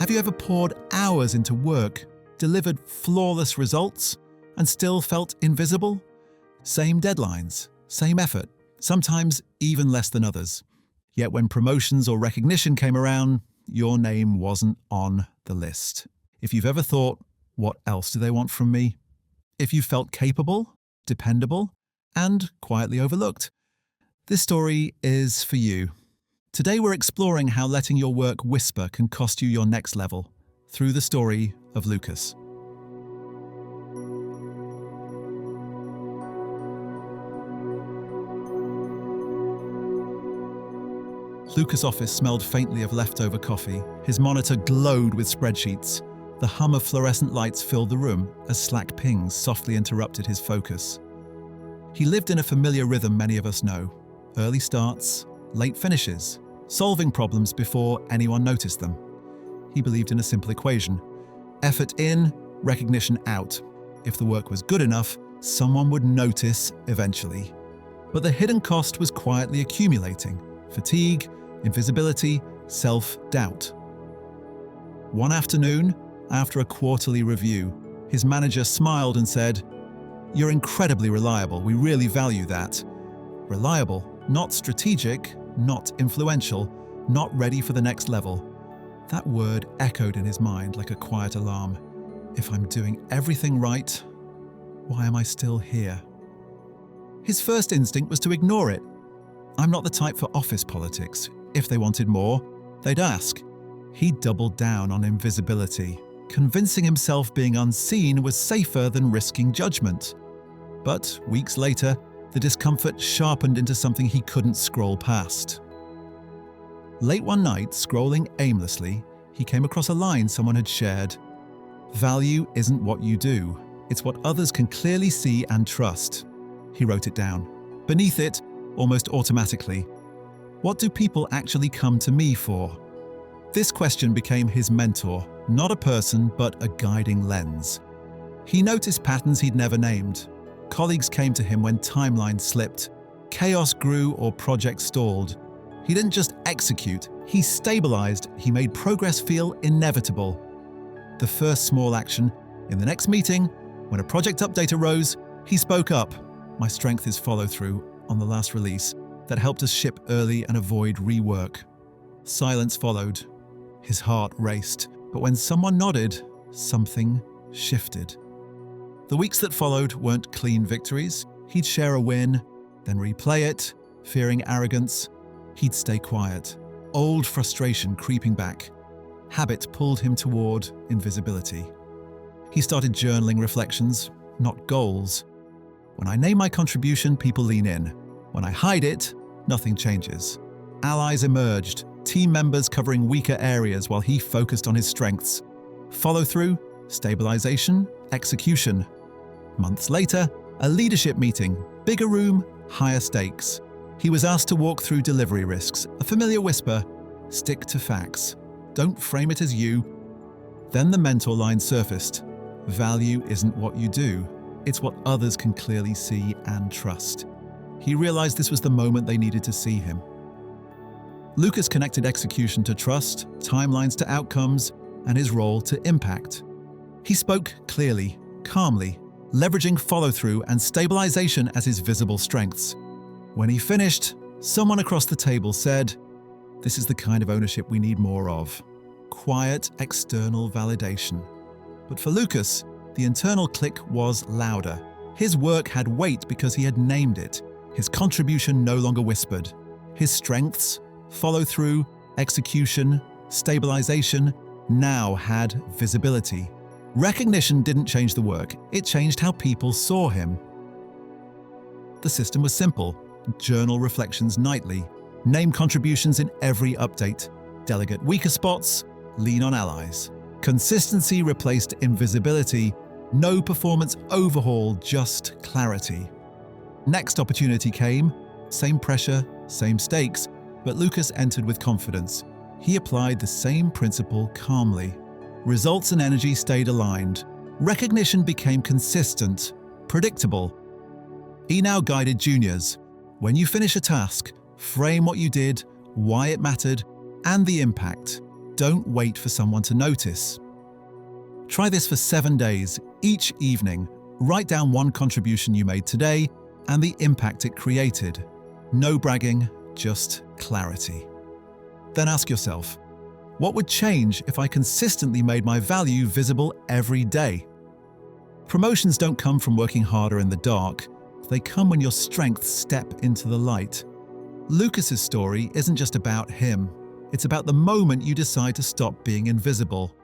Have you ever poured hours into work, delivered flawless results, and still felt invisible? Same deadlines, same effort, sometimes even less than others. Yet when promotions or recognition came around, your name wasn't on the list. If you've ever thought, what else do they want from me? If you felt capable, dependable, and quietly overlooked, this story is for you. Today we're exploring how letting your work whisper can cost you your next level through the story of Lucas. Lucas' office smelled faintly of leftover coffee. His monitor glowed with spreadsheets. The hum of fluorescent lights filled the room as Slack pings softly interrupted his focus. He lived in a familiar rhythm many of us know. Early starts, late finishes, solving problems before anyone noticed them. He believed in a simple equation: effort in, recognition out. If the work was good enough, someone would notice eventually. But the hidden cost was quietly accumulating: fatigue, invisibility, self-doubt. One afternoon, after a quarterly review, his manager smiled and said, "You're incredibly reliable. We really value that." Reliable, not strategic, not influential, not ready for the next level. That word echoed in his mind like a quiet alarm. If I'm doing everything right, why am I still here? His first instinct was to ignore it. I'm not the type for office politics. If they wanted more, they'd ask. He doubled down on invisibility, convincing himself being unseen was safer than risking judgment. But weeks later, the discomfort sharpened into something he couldn't scroll past. Late one night, scrolling aimlessly, he came across a line someone had shared. "Value isn't what you do, it's what others can clearly see and trust." He wrote it down. Beneath it, almost automatically, what do people actually come to me for? This question became his mentor, not a person, but a guiding lens. He noticed patterns he'd never named. Colleagues came to him when timelines slipped. Chaos grew or projects stalled. He didn't just execute, he stabilized, he made progress feel inevitable. The first small action, in the next meeting, when a project update arose, he spoke up. "My strength is follow-through," on the last release, that helped us ship early and avoid rework. Silence followed. His heart raced, but when someone nodded, something shifted. The weeks that followed weren't clean victories. He'd share a win, then replay it, fearing arrogance. He'd stay quiet, old frustration creeping back. Habit pulled him toward invisibility. He started journaling reflections, not goals. When I name my contribution, people lean in. When I hide it, nothing changes. Allies emerged, team members covering weaker areas while he focused on his strengths. Follow-through, stabilization, execution. Months later, a leadership meeting, bigger room, higher stakes. He was asked to walk through delivery risks, a familiar whisper: stick to facts. Don't frame it as you. Then the mentor line surfaced. Value isn't what you do, it's what others can clearly see and trust. He realized this was the moment they needed to see him. Lucas connected execution to trust, timelines to outcomes, and his role to impact. He spoke clearly, calmly, leveraging follow-through and stabilization as his visible strengths. When he finished, someone across the table said, "This is the kind of ownership we need more of." Quiet, external validation. But for Lucas, the internal click was louder. His work had weight because he had named it. His contribution no longer whispered. His strengths, follow-through, execution, stabilization, now had visibility. Recognition didn't change the work, it changed how people saw him. The system was simple: journal reflections nightly, name contributions in every update, delegate weaker spots, lean on allies. Consistency replaced invisibility, no performance overhaul, just clarity. Next opportunity came, same pressure, same stakes, but Lucas entered with confidence. He applied the same principle calmly. Results and energy stayed aligned. Recognition became consistent, predictable. He now guided juniors. When you finish a task, frame what you did, why it mattered, and the impact. Don't wait for someone to notice. Try this for 7 days. Each evening, write down one contribution you made today and the impact it created. No bragging, just clarity. Then ask yourself, what would change if I consistently made my value visible every day? Promotions don't come from working harder in the dark. They come when your strengths step into the light. Lucas's story isn't just about him. It's about the moment you decide to stop being invisible.